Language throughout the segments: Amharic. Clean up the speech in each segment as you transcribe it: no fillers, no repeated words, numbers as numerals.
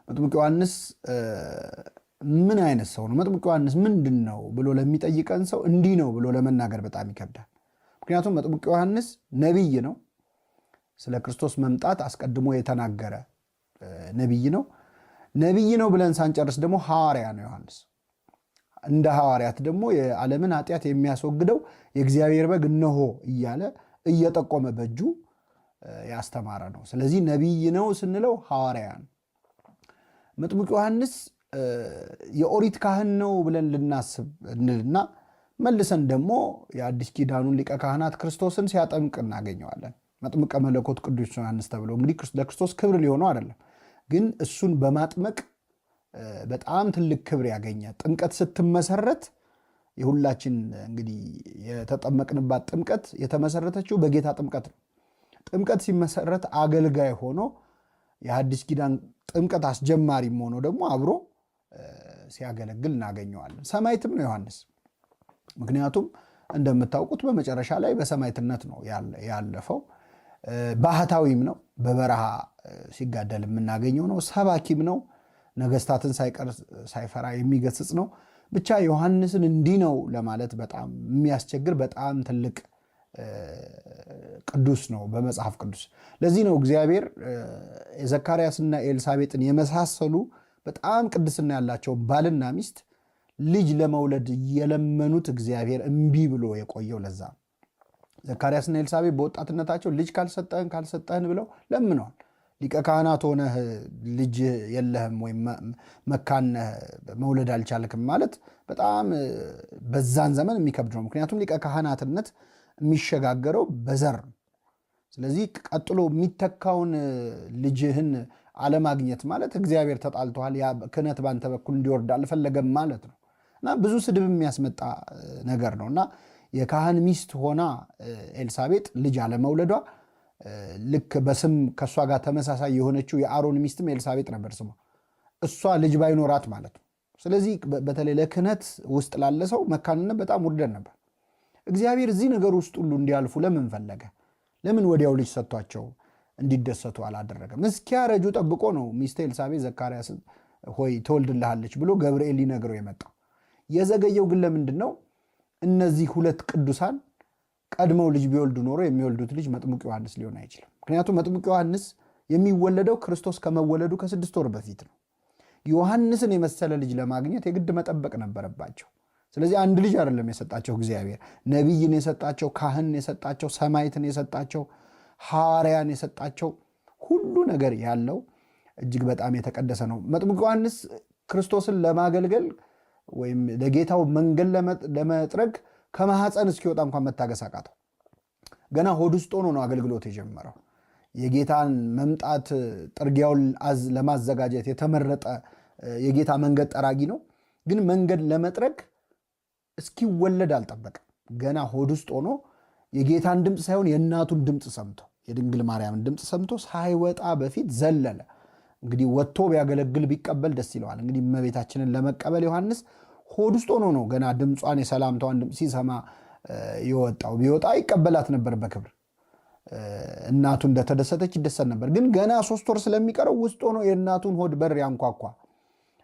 መጥምቁ ዮሐንስ ምን አይነት ሰው ነው? መጥምቁ ዮሐንስ ምንድነው ብሎ ለሚጠይቀን ሰው እንዲህ ነው ብሎ ለመናገር በጣም ይከብዳል። ምክንያቱም መጥምቁ ዮሐንስ ነብይ ነው። ስለ ክርስቶስ መምጣት አስቀድሞ የተናገረ ነብይ ነው። ነብይ ነው ብለን ሳንጨርስ ደግሞ ሐዋርያ ነው ዮሐንስ። እንደ ሐዋርያት ደግሞ የዓለምን ኃጢአት የሚያስወግደው የእግዚአብሔር በግ እነሆ እያለ እየጠቆመ በእጁ ያስተማረ ነው። ስለዚህ ነብይ ነው ስንለው ሐዋርያ ነው። መጥምቁ ዮሐንስ የኦሪት ካህን ነው ብለን ልናስብ እንልና መልሰን ደግሞ የአዲስ ኪዳኑን ሊቀ ካህናት ክርስቶስን ሲያጠምቅ እናገኘዋለን። መጥምቀ መለኮት ቅዱስ ዮሐንስ ተብሎ እንግዲህ ለክርስቶስ ክብር ሊሆነው አይደለም፣ ግን እሱን በማጥመቅ በጣም ትልቅ ክብር ያገኘ። ጥምቀት ስትመሰረት የሁላችን እንግዲህ የተጠመቅንባት ጥምቀት የተመሰረተችው በጌታ ጥምቀት ነው። ጥምቀት ሲመሰረት አገልጋይ ሆኖ የአዲስ ኪዳን ጥምቀት አስጀማሪም ሆኖ ደግሞ አብሮ ሲያገለግል እናገኘዋለን። ሰማዕትም ነው ዮሐንስ። ምክንያቱም እንደምታውቁት በመጨረሻ ላይ በሰማዕትነት ነው ያለፈው። ባህታዊም ነው፣ በበረሃ ሲጋደል የምናገኘው ነው። ሰባኪም ነው፣ ነገስታትን ሳይፈራ የሚገስጽ ነው። ብቻ ዮሐንስን እንዲህ ነው ለማለት በጣም የሚያስቸግር በጣም ትልቅ ቅዱስ ነው በመጽሐፍ ቅዱስ። ለዚህ ነው እግዚአብሔር የዘካርያስና ኤልሳቤጥን የመሳሰሉ በጣም ቅድስና ያላቸው ባልና ሚስት ልጅ ለመውለድ የለመኑት እግዚአብሔር እምቢ ብሎ የቆየው ለዛ። ዘካርያስና ኤልሳቤጥ በወጣትነታቸው ልጅ ካልሰጠህን ብለው ለምነዋል። ሊቀ ካህናት ሆነህ ልጅ የለህም ወይም መካነህ መውለድ አልቻልክም ማለት በጣም በዛን ዘመን የሚከብድ ነው። ምክንያቱም ሊቀ ካህናትነት የሚሸጋገረው በዘር። ስለዚህ ቀጥሎ የሚተካውን ልጅህን አለማግኘት ማለት እግዚአብሔር ተጣልቷል፣ ያ ክህነት ባንተ በኩል እንዲወርድ አልፈለገም ማለት ነው እና ብዙ ስድብ የሚያስመጣ ነገር ነው እና የካህን ሚስት ሆና ኤልሳቤጥ ልጅ አለመውለዷ ልክ በስም ከእሷ ጋር ተመሳሳይ የሆነችው የአሮን ሚስትም ኤልሳቤጥ ነበር ስሟ። እሷ ልጅ ባይኖራት ማለት ነው። ስለዚህ በተለይ ለክህነት ውስጥ ላለ ሰው መካንነት በጣም ውርደት ነበር። እግዚአብሔር እዚህ ነገር ውስጥ ሁሉ እንዲያልፉ ለምን ፈለገ? ለምን ወዲያው ልጅ ሰጥቷቸው እንዲደሰቱ አላደረገም? እስኪያረጁ ጠብቆ ነው ሚስት ኤልሳቤጥ ዘካርያስን ሆይ ትወልድልሃለች ብሎ ገብርኤል ሊነግረው የመጣው። የዘገየው ግን ለምንድን ነው? እነዚህ ሁለት ቅዱሳን ቀድመው ልጅ ቢወልዱ ኖሮ የሚወልዱት ልጅ መጥምቁ ዮሐንስ ሊሆን አይችልም። ምክንያቱም መጥምቁ ዮሐንስ የሚወለደው ክርስቶስ ከመወለዱ ከ6 ወር በፊት ነው። ዮሐንስን የመሰለ ልጅ ለማግኘት የግድ መጠበቅ ነበረባቸው። ስለዚህ አንድ ልጅ አይደለም የሰጣቸው እግዚአብሔር፣ ነቢይን የሰጣቸው፣ ካህን የሰጣቸው፣ ሰማዕትን የሰጣቸው፣ ሐዋርያን የሰጣቸው፣ ሁሉ ነገር ያለው እጅግ በጣም የተቀደሰ ነው። መጥምቁ ዮሐንስ ክርስቶስን ለማገልገል ወይም ለጌታው መንገድ ለመጥረግ ከማህፀን እስኪወጣ እንኳን መታገስ አቃተው። ገና ሆድ ውስጥ ሆኖ ነው አገልግሎት የጀመረው። የጌታን መምጣት ጥርጊያውን ለማዘጋጀት የተመረጠ የጌታ መንገድ ጠራጊ ነው። ግን መንገድ ለመጥረግ እስኪወለድ አልጠበቀም። ገና ሆድ ውስጥ ሆኖ የጌታን ድምፅ ሳይሆን የእናቱን ድምፅ ሰምቶ የድንግል ማርያምን ድምፅ ሰምቶ ሳይወጣ በፊት ዘለለ። እንግዲህ ወጥቶ ቢያገለግል ቢቀበል ደስ ይለዋል። እንግዲህ እመቤታችንን ለመቀበል ዮሐንስ ሆድ ውስጥ ሆኖ ነው ገና ድምጿን የሰላምታዋን ድምፅ ሲሰማ የወጣው። ቢወጣ ይቀበላት ነበር በክብር። እናቱ እንደተደሰተች ይደሰት ነበር። ግን ገና 3 ወር ስለሚቀረው ውስጥ ሆኖ የእናቱን ሆድ በር ያንኳኳ።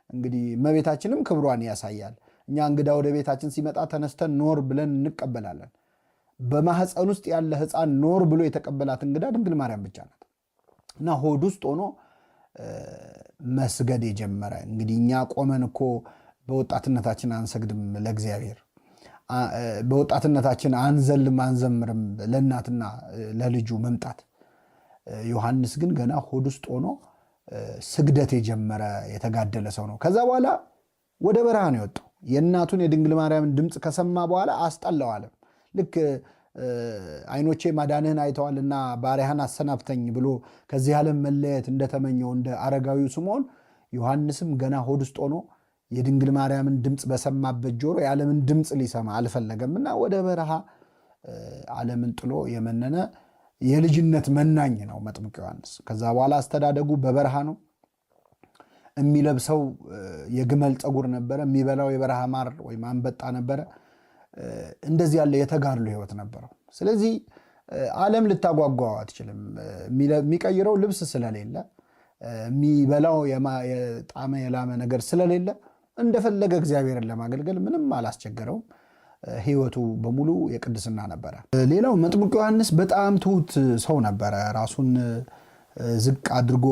እንግዲህ እመቤታችንም ክብሯን ያሳያል። እኛ እንግዳ ወደ ቤታችን ሲመጣ ተነስተን ኖር ብለን እንቀበላለን። በማህፀን ውስጥ ያለ ሕፃን ኖር ብሎ የተቀበላት እንግዳ ድንግል ማርያም ብቻ ናት እና ሆድ ውስጥ ሆኖ መስገድ የጀመረ። እንግዲህ እኛ ቆመን እኮ በወጣትነታችን አንሰግድም ለእግዚአብሔር፣ በወጣትነታችን አንዘልም አንዘምርም ለእናትና ለልጁ መምጣት። ዮሐንስ ግን ገና ሆድ ውስጥ ሆኖ ስግደት የጀመረ የተጋደለ ሰው ነው። ከዛ በኋላ ወደ በረሃ ነው የወጣው። የእናቱን የድንግል ማርያምን ድምፅ ከሰማ በኋላ አስጠላው ዓለም። ልክ ዓይኖቼ ማዳንህን አይተዋልና ባሪያህን አሰናብተኝ ብሎ ከዚህ ዓለም መለየት እንደተመኘው እንደ አረጋዊው ስምዖን ዮሐንስም ገና ሆድ ውስጥ ሆኖ የድንግል ማርያምን ድምፅ በሰማበት ጆሮ የዓለምን ድምፅ ሊሰማ አልፈለገምና ወደ በረሃ ዓለምን ጥሎ የመነነ የልጅነት መናኝ ነው መጥምቁ ዮሐንስ። ከዛ በኋላ አስተዳደጉ በበረሃ ነው። የሚለብሰው የግመል ፀጉር ነበረ። የሚበላው የበረሃ ማር ወይም አንበጣ ነበረ። እንደዚህ ያለ የተጋድሎ ህይወት ነበረው። ስለዚህ ዓለም ልታጓጓው አትችልም። የሚቀይረው ልብስ ስለሌለ የሚበላው የጣመ የላመ ነገር ስለሌለ እንደፈለገ እግዚአብሔርን ለማገልገል ምንም አላስቸገረውም። ሕይወቱ በሙሉ የቅድስና ነበረ። ሌላው መጥምቁ ዮሐንስ በጣም ትሁት ሰው ነበረ። ራሱን ዝቅ አድርጎ